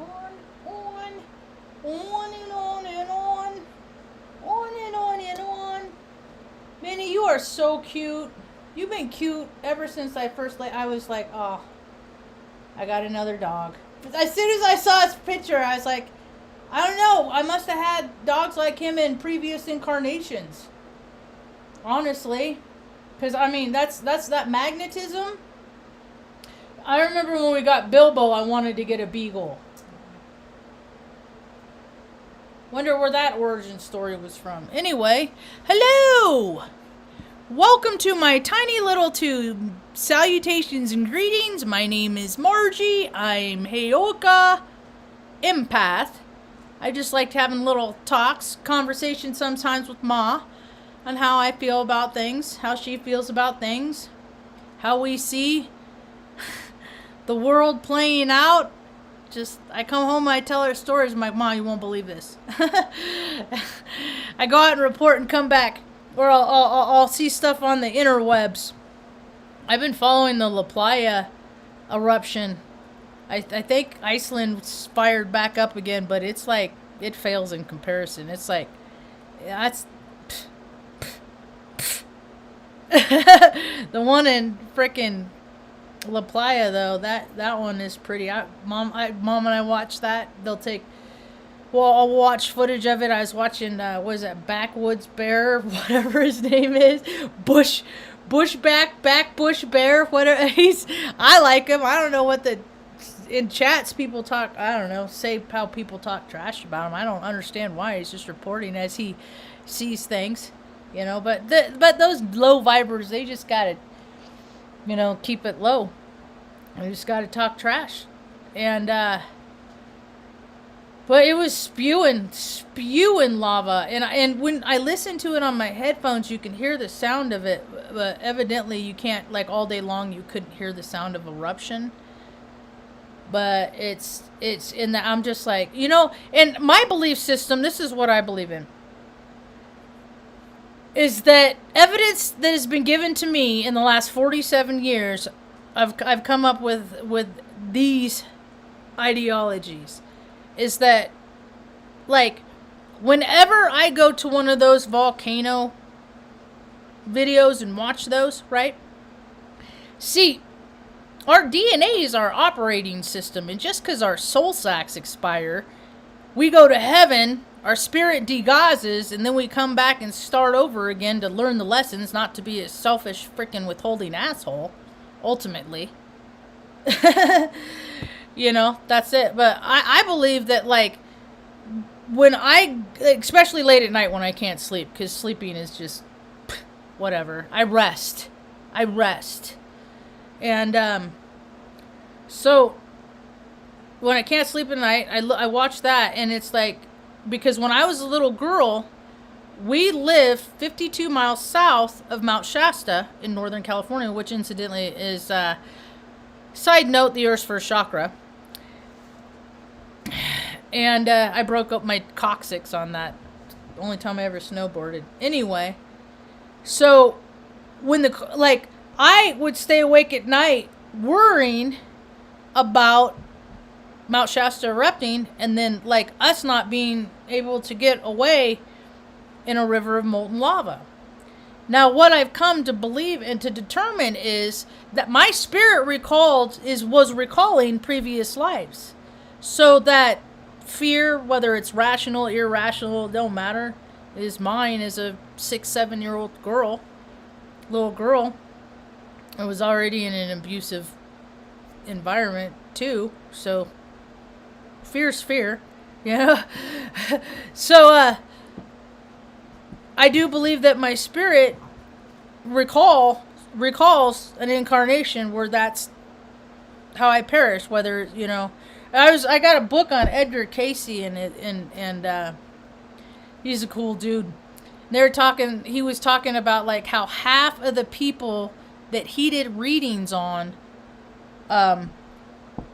On and on and on. On and on and on. Minnie, you are so cute. You've been cute ever since I was like, oh, I got another dog. As soon as I saw his picture, I was like, I don't know. I must have had dogs like him in previous incarnations. Honestly. Because, I mean, that's that magnetism. I remember when we got Bilbo, I wanted to get a beagle. Wonder where that origin story was from. Anyway, hello! Welcome to my tiny little tube. Salutations and greetings. My name is Margie. I'm Heyoka Empath. I just liked having little talks, conversations sometimes with Ma on how I feel about things, how she feels about things, how we see the world playing out. I come home and I tell her stories. I'm like, Ma, you won't believe this. I go out and report and come back. Or I'll see stuff on the interwebs. I've been following the La Playa eruption. I think Iceland's fired back up again, but it's like, it fails in comparison. It's like, that's... The one in frickin' La Playa, though, that one is pretty. Mom and I watched that. I'll watch footage of it. I was watching, what is that, Backwoods Bear, whatever his name is, Bush Bear, whatever. I like him. I don't know what in chats people talk, I don't know, say how people talk trash about him. I don't understand why. He's just reporting as he sees things, but those low vibers, they just gotta, keep it low. They just gotta talk trash. And, but it was spewing lava, and when I listen to it on my headphones, you can hear the sound of it, but evidently you can't, like all day long, you couldn't hear the sound of eruption. But it's in that, I'm just like, and my belief system, this is what I believe in, is that evidence that has been given to me in the last 47 years, I've come up with these ideologies. Is that, like, whenever I go to one of those volcano videos and watch those, right? See, our DNA is our operating system, and just because our soul sacs expire, we go to heaven, our spirit degauzes, and then we come back and start over again to learn the lessons, not to be a selfish, freaking withholding asshole, ultimately. That's it. But I believe that, like, when especially late at night when I can't sleep, because sleeping is just whatever. I rest. And, so when I can't sleep at night, I watch that, and it's like, because when I was a little girl, we lived 52 miles south of Mount Shasta in Northern California, which incidentally is, side note, the Earth's first chakra. And I broke up my coccyx on that. Only time I ever snowboarded. Anyway, so when I would stay awake at night worrying about Mount Shasta erupting, and then, like, us not being able to get away in a river of molten lava. Now, what I've come to believe and to determine is that my spirit was recalling previous lives. So that fear, whether it's rational, irrational, don't matter, is mine as a 6-7-year-old little girl. I was already in an abusive environment too, so fear's fear, So, I do believe that my spirit recalls an incarnation where that's how I perished, whether, I got a book on Edgar Casey and he's a cool dude. He was talking about, like, how half of the people that he did readings on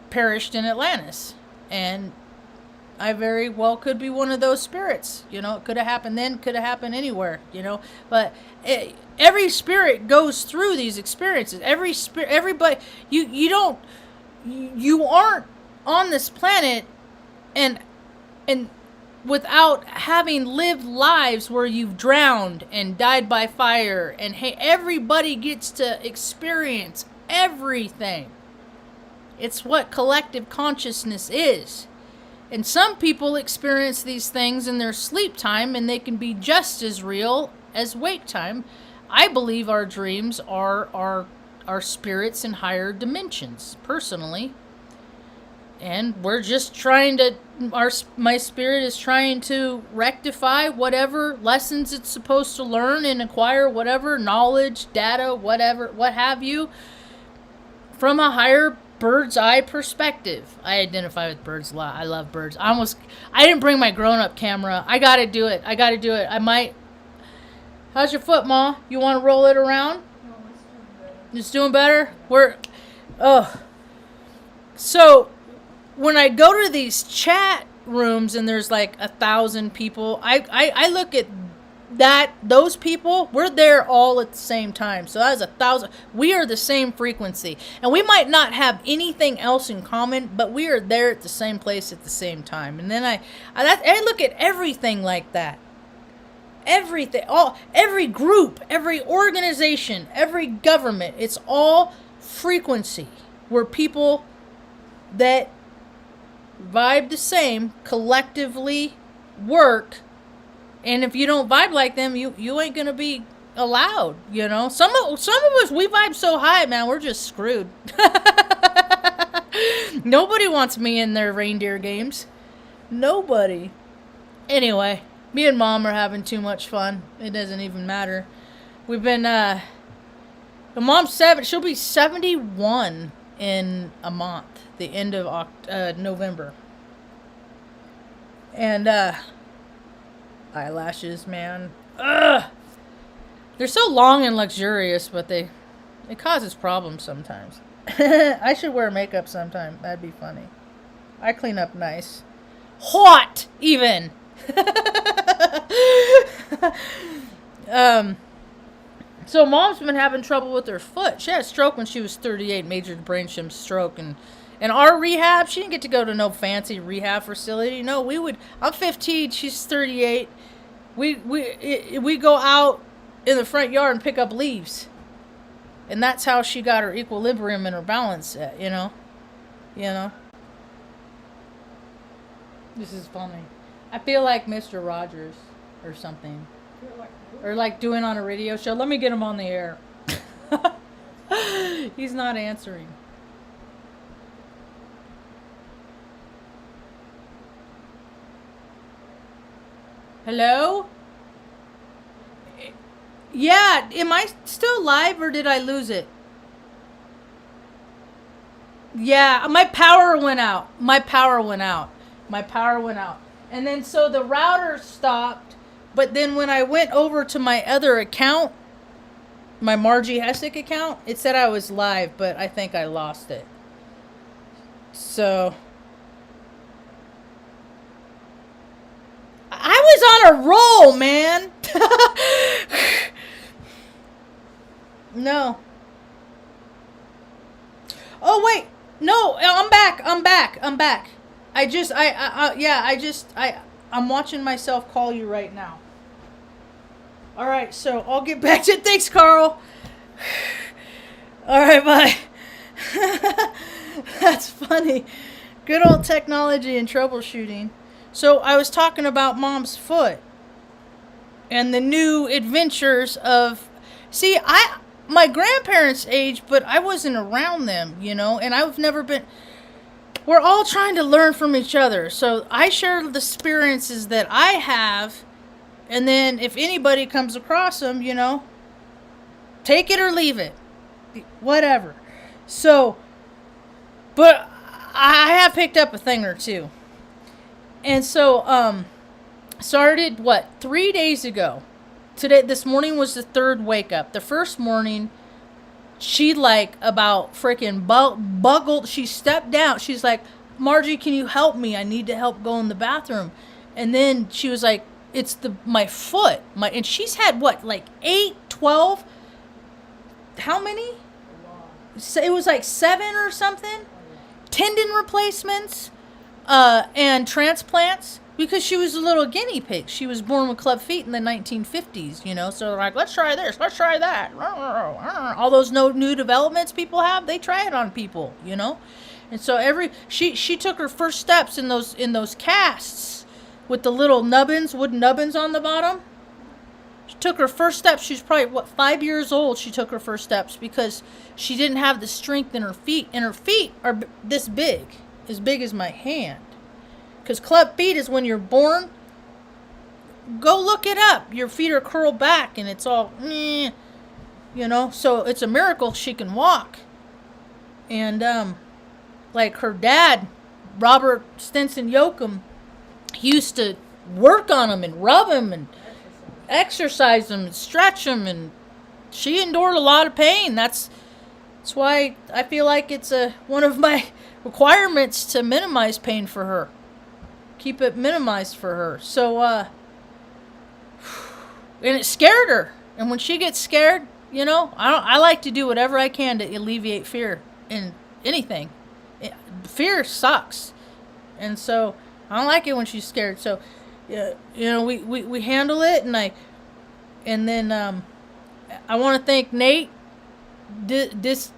perished in Atlantis. And I very well could be one of those spirits. It could have happened then, could have happened anywhere, But every spirit goes through these experiences. Everybody, you aren't on this planet and without having lived lives where you've drowned and died by fire, and hey, everybody gets to experience everything. It's what collective consciousness is. And some people experience these things in their sleep time, and they can be just as real as wake time. I believe our dreams are our spirits in higher dimensions, personally. And we're just trying to, my spirit is trying to rectify whatever lessons it's supposed to learn and acquire whatever knowledge, data, whatever, what have you, from a higher bird's eye perspective. I identify with birds a lot. I love birds. I didn't bring my grown-up camera. I gotta do it. I might. How's your foot, Ma? You want to roll it around? No, it's doing better. It's doing better? So, when I go to these chat rooms and there's like 1,000 people, I look at those people, we're there all at the same time. So that's 1,000. We are the same frequency. And we might not have anything else in common, but we are there at the same place at the same time. And then I look at everything like that. Everything, every group, every organization, every government, it's all frequency. Where people that vibe the same collectively work. And if you don't vibe like them, you ain't gonna be allowed, you know. Some of us, we vibe so high, man, we're just screwed. Nobody wants me in their reindeer games. Nobody. Anyway, me and Mom are having too much fun. It doesn't even matter. We've been Mom's 7. She'll be 71 in a month, the end of November. And eyelashes, man. Ugh. They're so long and luxurious, but it causes problems sometimes. I should wear makeup sometime. That'd be funny. I clean up nice. Hot, even. So Mom's been having trouble with her foot. She had a stroke when she was 38, major brainstem stroke, and our rehab, she didn't get to go to no fancy rehab facility. No, I'm 15, she's 38. We go out in the front yard and pick up leaves. And that's how she got her equilibrium and her balance set, you know? This is funny. I feel like Mr. Rogers or something. Or like doing on a radio show. Let me get him on the air. He's not answering. Hello? Yeah, am I still live or did I lose it? Yeah, my power went out. And then so the router stopped, but then when I went over to my other account, my Margie Hessick account, it said I was live, but I think I lost it. So I was on a roll, man. No. Oh wait, no, I'm back. I'm watching myself call you right now. All right, so I'll get back to it. Thanks, Carl. All right, bye. That's funny. Good old technology and troubleshooting. So I was talking about Mom's foot and the new adventures of. See, my grandparents' age, but I wasn't around them, you know, and I've never been. We're all trying to learn from each other. So I share the experiences that I have, and then if anybody comes across them, you know, take it or leave it. Whatever. So, but I have picked up a thing or two. And so, started, 3 days ago. This morning was the third wake up. The first morning, she about freaking buggled. She stepped down. She's like, Margie, can you help me? I need to help go in the bathroom. And then she was like, it's my foot. And she's had 8, 12? How many? So it was 7 or something. Tendon replacements. and transplants, because she was a little guinea pig. She was born with club feet in the 1950s, you know. So they're like, let's try this, let's try that. All those new developments people have, they try it on people, you know. And so she took her first steps in those casts with the little wooden nubbins on the bottom. She took her first steps. She's probably 5 years old. She took her first steps because she didn't have the strength in her feet, and her feet are this big, as big as my hand. Because club feet is when you're born. Go look it up. Your feet are curled back, and it's all, you know. So it's a miracle she can walk. And like her dad, Robert Stinson Yoakum, he used to work on him and rub him and exercise him and stretch him, and she endured a lot of pain. That's why I feel like it's one of my requirements to minimize pain for her. Keep it minimized for her. So, and it scared her. And when she gets scared, you know, I like to do whatever I can to alleviate fear in anything. Fear sucks. And so, I don't like it when she's scared. So, yeah, you know, we handle it, and then I want to thank Nate. This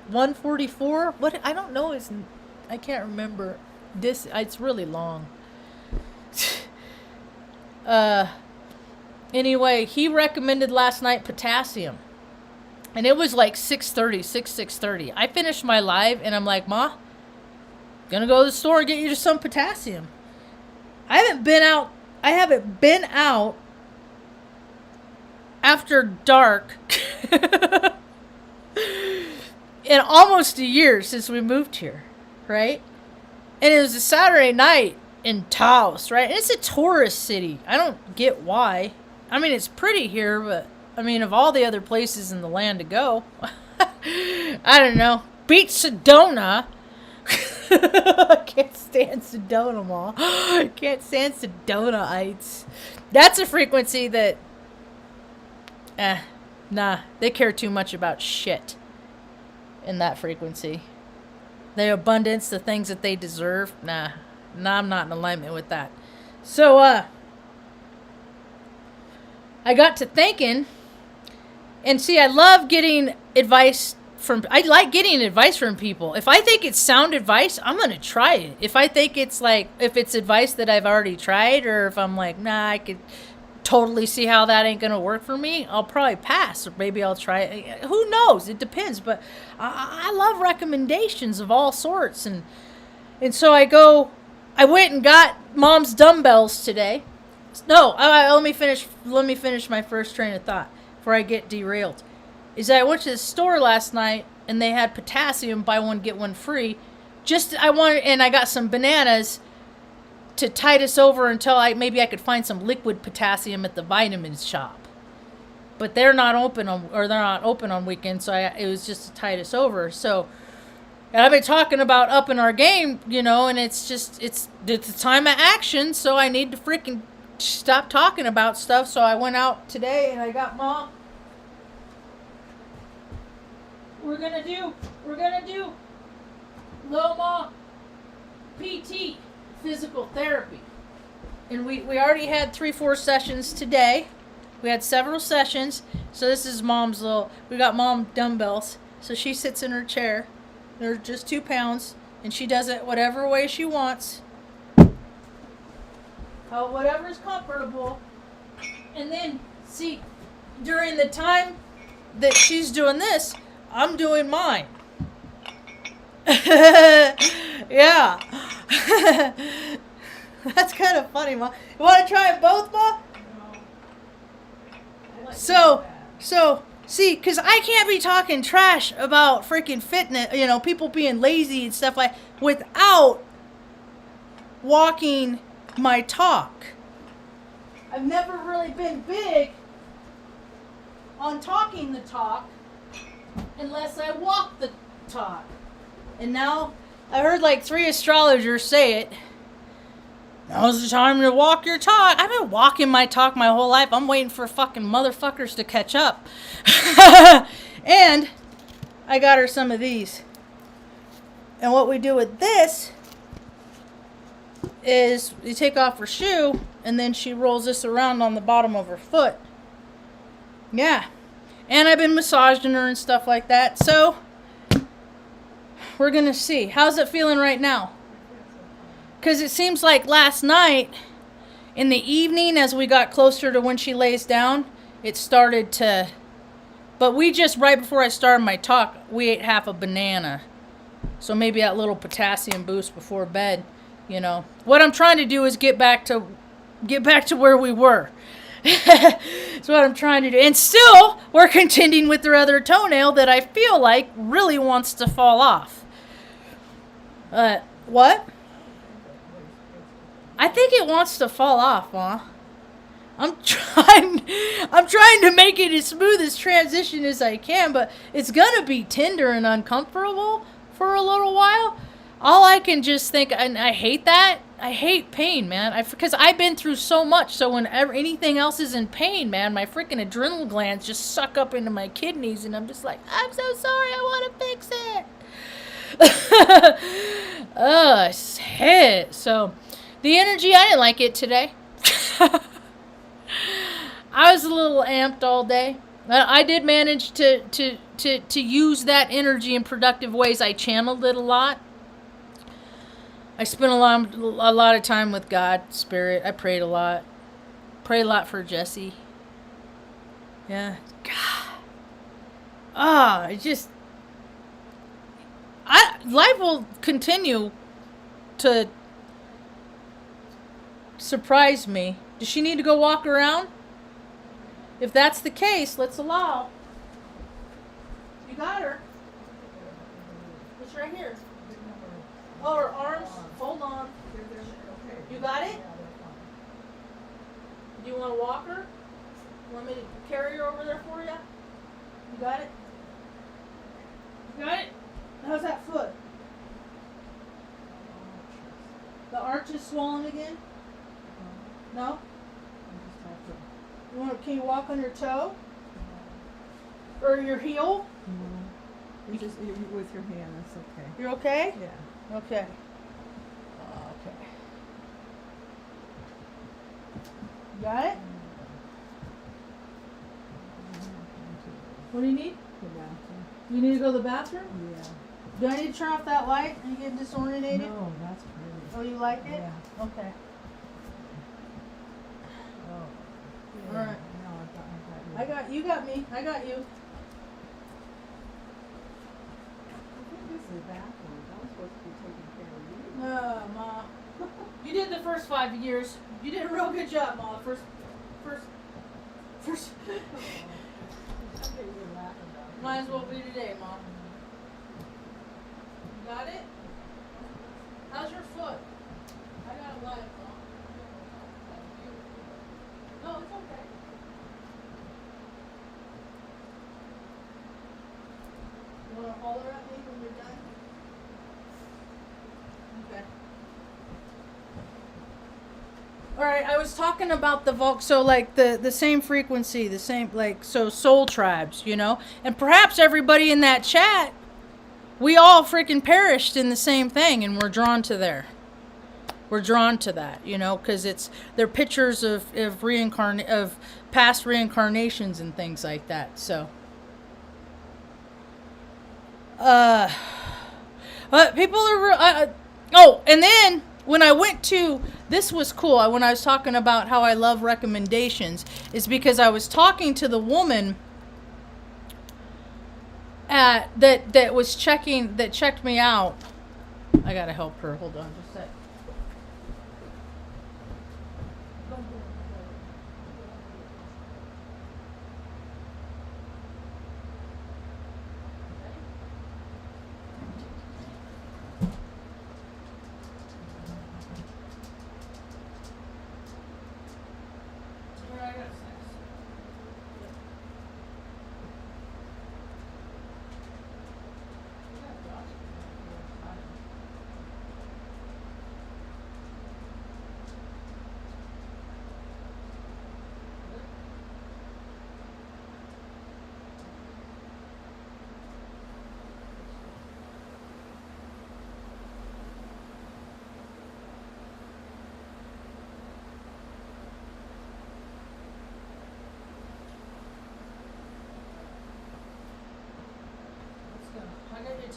144. What, I don't know his. I can't remember. This, it's really long. Anyway, he recommended last night potassium, and it was like 6:30. I finished my live, and I'm like, Ma, gonna go to the store and get you some potassium. I haven't been out after dark in almost a year since we moved here, right? And it was a Saturday night in Taos, right? And it's a tourist city. I don't get why. I mean, it's pretty here, but I mean, of all the other places in the land to go, I don't know. Beat Sedona. I can't stand Sedona, Ma. I can't stand Sedonaites. That's a frequency that, nah, they care too much about shit in that frequency. The abundance, the things that they deserve, nah, I'm not in alignment with that. So, I got to thinking, and see, I love getting advice I like getting advice from people. If I think it's sound advice, I'm going to try it. If I think it's like, if it's advice that I've already tried, or if I'm like, nah, I could totally see how that ain't going to work for me, I'll probably pass, or maybe I'll try it. Who knows? It depends. But I love recommendations of all sorts. And so I went and got Mom's dumbbells today. No, let me finish my first train of thought before I get derailed. I went to the store last night, and they had potassium, buy one get one free. And I got some bananas to tide us over until maybe I could find some liquid potassium at the vitamins shop. But they're not open on weekends, so it was just to tide us over. So, and I've been talking about upping our game, you know, and it's the time of action, so I need to freaking stop talking about stuff. So I went out today and I got Mom. We're gonna do Loma PT, physical therapy. And we already had 3-4 sessions today. We had several sessions. So this is Mom's we got Mom dumbbells. So she sits in her chair. They're just 2 pounds. And she does it whatever way she wants. Whatever's comfortable. And then, see, during the time that she's doing this, I'm doing mine. Yeah. That's kind of funny, Ma. You want to try it both, Ma? No. So, see, because I can't be talking trash about freaking fitness, you know, people being lazy and stuff like, without walking my talk. I've never really been big on talking the talk unless I walk the talk. And now I heard like 3 astrologers say it. Now's the time to walk your talk. I've been walking my talk my whole life. I'm waiting for fucking motherfuckers to catch up. And I got her some of these. And what we do with this is you take off her shoe and then she rolls this around on the bottom of her foot. Yeah. And I've been massaging her and stuff like that. So we're going to see. How's it feeling right now? Because it seems like last night in the evening, as we got closer to when she lays down, it started to... But we just, right before I started my talk, we ate half a banana. So maybe that little potassium boost before bed, you know. What I'm trying to do is get back to where we were. That's what I'm trying to do. And still, we're contending with their other toenail that I feel like really wants to fall off. What? I think it wants to fall off, Ma. I'm trying to make it as smooth as transition as I can, but it's gonna be tender and uncomfortable for a little while. All I can just think, and I hate that. I hate pain, man. Because I've been through so much. So whenever anything else is in pain, man, my freaking adrenal glands just suck up into my kidneys, and I'm just like, I'm so sorry. I want to fix it. Shit. So the energy, I didn't like it today. I was a little amped all day. I did manage to use that energy in productive ways. I channeled it a lot. I spent a lot of time with God, Spirit. I prayed a lot. Pray a lot for Jesse. Yeah. God. Life will continue to surprise me. Does she need to go walk around? If that's the case, let's allow. You got her. It's right here. Oh, her arms. Hold on. You got it? Do you want to walk her? You want me to carry her over there for you? You got it? You got it? How's that foot? The arch is swollen again? No? Can you walk on your toe? Or your heel? You just with your hand, that's okay. You're okay? Yeah. Okay. Okay. You got it? What do you need? The bathroom. You need to go to the bathroom? Yeah. Do I need to turn off that light? Are you getting disorientated? No, that's pretty. Oh, you like it? Yeah. Okay. Oh. Yeah. All right. No, I got you. You got me. I got you. I think this is the bathroom. I'm supposed to be taking care of you. No, Ma. You did the first 5 years. You did a real good job, Ma. First. Okay, you're laughing about it. Might as well be today, Ma. You got it? How's your foot? I got a light, Ma. No, it's okay. You want to holler at me when you're done? Okay. All right, I was talking about the so like the same frequency, the same like so soul tribes, you know, and perhaps everybody in that chat, we all freaking perished in the same thing, and we're drawn to there. We're drawn to that, you know, because they're pictures of past reincarnations and things like that. So, but people are and then when I went to, this was cool. When I was talking about how I love recommendations, is because I was talking to the woman that checked me out. I gotta help her. Hold on, just a sec.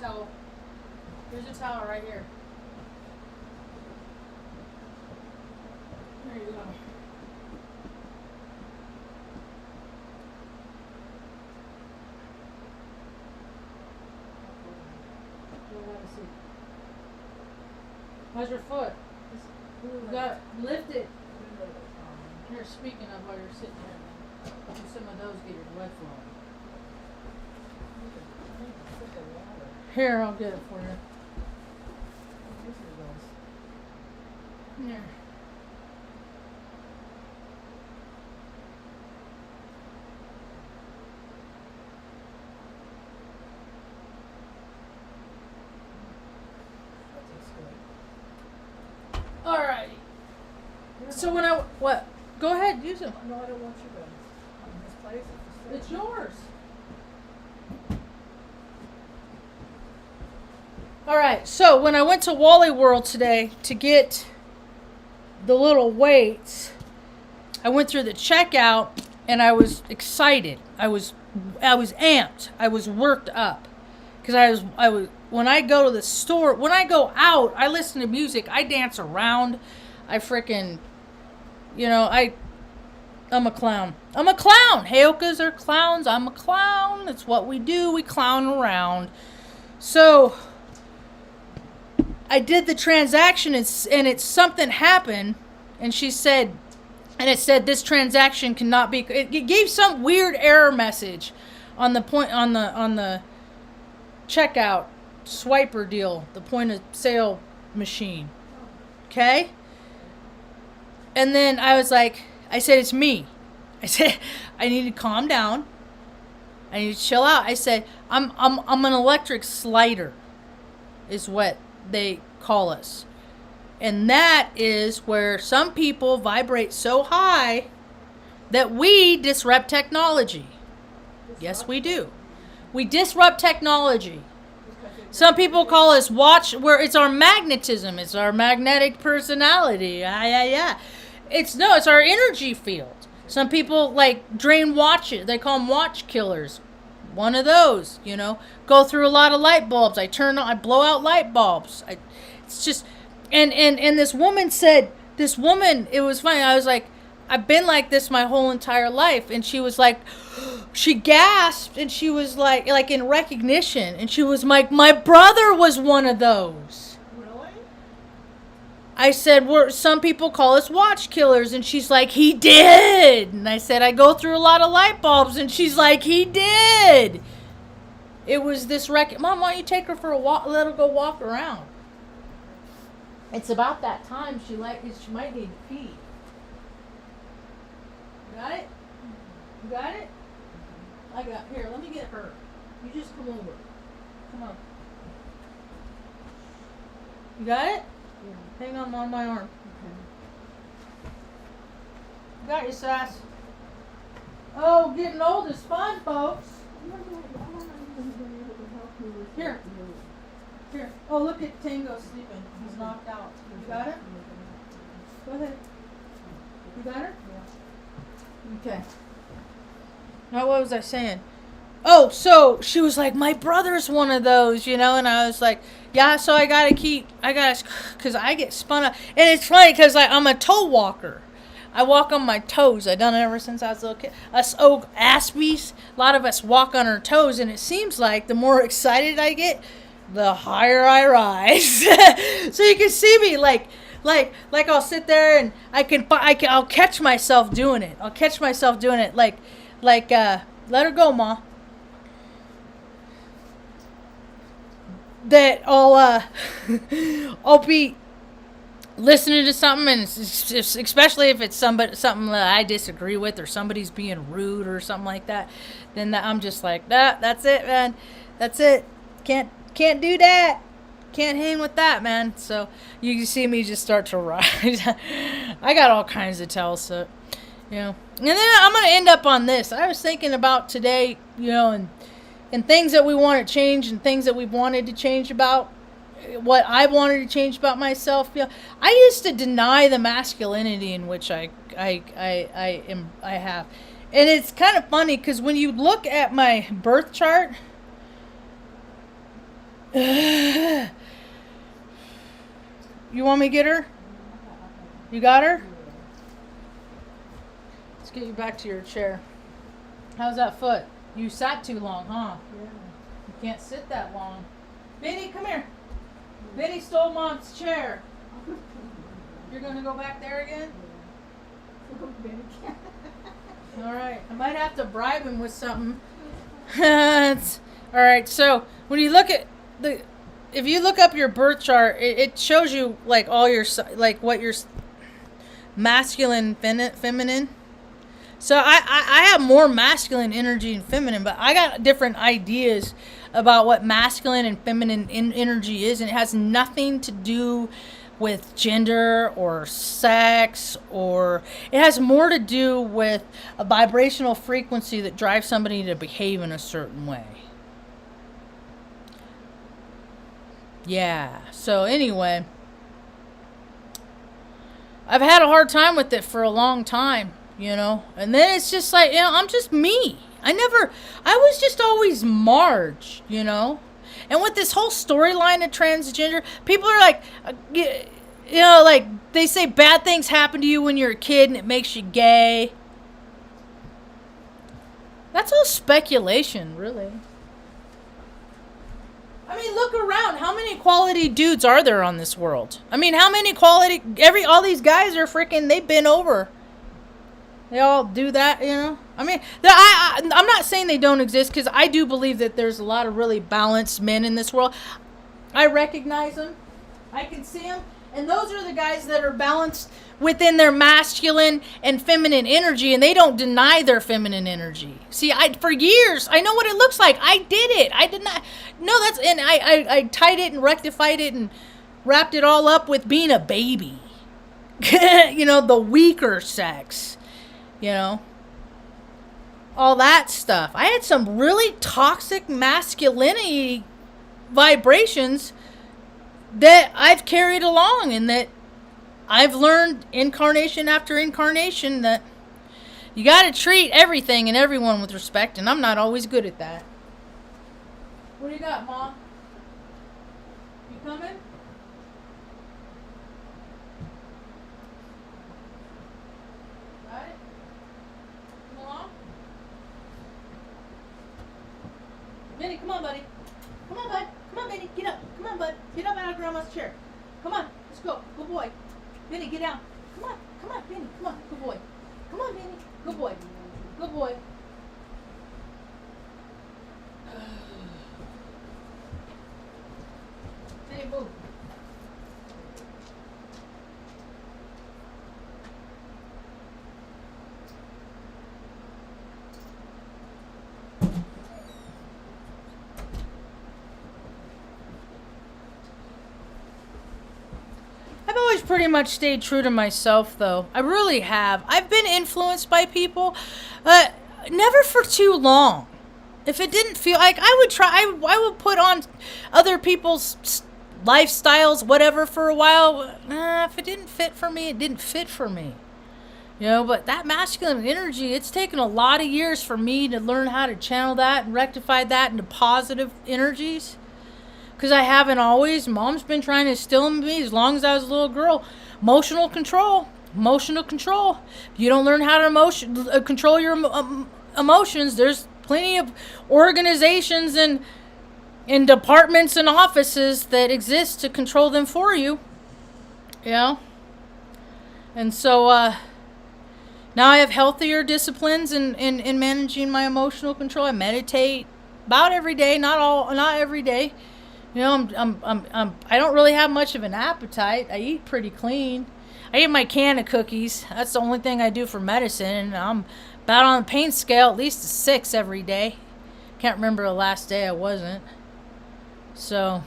towel. Here's a towel right here. There you go. How's your foot? You got lift it. Here, speaking of while you're sitting here, do some of those, get your blood flowing. Here, I'll get it for you. Here. Alrighty. So when what? Go ahead, use them. No, I don't want you to misplace it. It's yours. Alright, so when I went to Wally World today to get the little weights, I went through the checkout and I was excited. I was amped. I was worked up. Because I was when I go to the store, when I go out, I listen to music, I dance around. I freaking, I'm a clown. I'm a clown. Heyokas are clowns. I'm a clown. That's what we do. We clown around. So I did the transaction and it's something happened, and she said, and it said this transaction cannot be. It gave some weird error message on the checkout swiper deal, the point of sale machine. Okay? And then I said, it's me. I said, I need to calm down. I need to chill out. I said, I'm an electric slider, is what they call us. And that is where some people vibrate so high that we disrupt technology. Yes, we do. We disrupt technology. Some people call us where it's our magnetism. It's our magnetic personality. Yeah. It's our energy field. Some people drain watches. They call them watch killers. One of those, go through a lot of light bulbs. I blow out light bulbs. It's just, and this woman said, it was funny. I was like, I've been like this my whole entire life. And she was like, she gasped, and she was like in recognition. And she was like, my brother was one of those. Really? I said, some people call us watch killers. And she's like, he did. And I said, I go through a lot of light bulbs. And she's like, he did. It was this Mom, why don't you take her for a walk? Let her go walk around. It's about that time. She might need to pee. Got it? You got it? Here, let me get her. You just come over. Come on. You got it? Yeah. Hang on my arm. Okay. You got your sass. Oh, getting old is fun, folks. Here. Here. Oh, look at Tango sleeping. He's knocked out. You got it? Go ahead. You got her? Yeah. Okay. Now, what was I saying? Oh, so she was like, my brother's one of those, and I was like, yeah, so I gotta, because I get spun up. And it's funny because I'm a toe walker. I walk on my toes. I've done it ever since I was a little kid. Us old Aspies, a lot of us walk on our toes, and it seems like the more excited I get, the higher I rise. So you can see me like I'll sit there and I'll catch myself doing it. Let her go, Ma. That I'll be listening to something, and especially if it's something that I disagree with, or somebody's being rude or something like that, then I'm just like, that's it, man. That's it. Can't do that. Can't hang with that, man. So you can see me just start to rise. I got all kinds of tells, so and then I'm gonna end up on this. I was thinking about today, and things that we want to change, and things that we've wanted to change about what I wanted to change about myself. I used to deny the masculinity in which I have, and it's kind of funny because when you look at my birth chart, You want me to get her? You got her? Let's get you back to your chair. How's that foot? You sat too long, huh? Yeah. You can't sit that long. Benny, come here. Benny stole Mom's chair. You're going to go back there again? All right. I might have to bribe him with something. All right. So when you look at if you look up your birth chart, it shows you like all your, like what your masculine, feminine. So I have more masculine energy and feminine, but I got different ideas about what masculine and feminine energy is, and it has nothing to do with gender or sex, or it has more to do with a vibrational frequency that drives somebody to behave in a certain way. Yeah. So anyway, I've had a hard time with it for a long time, you know, and then it's just like, you know, I'm just me. I was just always Marge, you know. And with this whole storyline of transgender, people are like, you know, like they say bad things happen to you when you're a kid and it makes you gay. That's all speculation, really. I mean, look around. How many quality dudes are there on this world? I mean, how many quality, all these guys are freaking, they bend over. They all do that, you know? I mean, I'm not saying they don't exist, because I do believe that there's a lot of really balanced men in this world. I recognize them. I can see them. And those are the guys that are balanced within their masculine and feminine energy, and they don't deny their feminine energy. See, for years, I know what it looks like. I did it. I did not. No, and I tied it and rectified it and wrapped it all up with being a baby. You know, the weaker sex. You know, all that stuff. I had some really toxic masculinity vibrations that I've carried along, and that I've learned incarnation after incarnation that you got to treat everything and everyone with respect, and I'm not always good at that. What do you got, Mom? You coming? Benny, come on, buddy. Come on, bud. Come on, Benny. Get up. Come on, bud. Get up out of Grandma's chair. Come on. Let's go. Good boy. Benny, get down. Come on. Come on, Benny. Come on. Good boy. Come on, Benny. Good boy. Good boy. Benny, move. I've always pretty much stayed true to myself, though. I really have. I've been influenced by people, never for too long. If it didn't feel like, I would put on other people's lifestyles, whatever, for a while. If it didn't fit for me, it didn't fit for me. You know, but that masculine energy, it's taken a lot of years for me to learn how to channel that and rectify that into positive energies. Because I haven't always. Mom's been trying to instill in me as long as I was a little girl. Emotional control. Emotional control. If you don't learn how to control your emotions, there's plenty of organizations and departments and offices that exist to control them for you. You know? And so now I have healthier disciplines in managing my emotional control. I meditate about every day, not every day. You know, I don't really have much of an appetite. I eat pretty clean. I eat my can of cookies. That's the only thing I do for medicine. And I'm about on the pain scale, at least a 6 every day. Can't remember the last day I wasn't. So,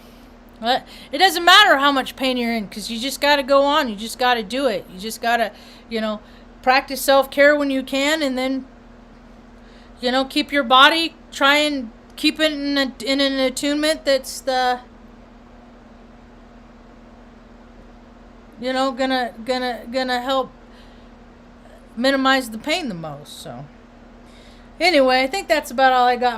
but it doesn't matter how much pain you're in, because you just got to go on. You just got to do it. You just got to, you know, practice self-care when you can, and then, you know, keep your body, try and keep it in an attunement that's the, you know, gonna help minimize the pain the most. So anyway, I think that's about all I got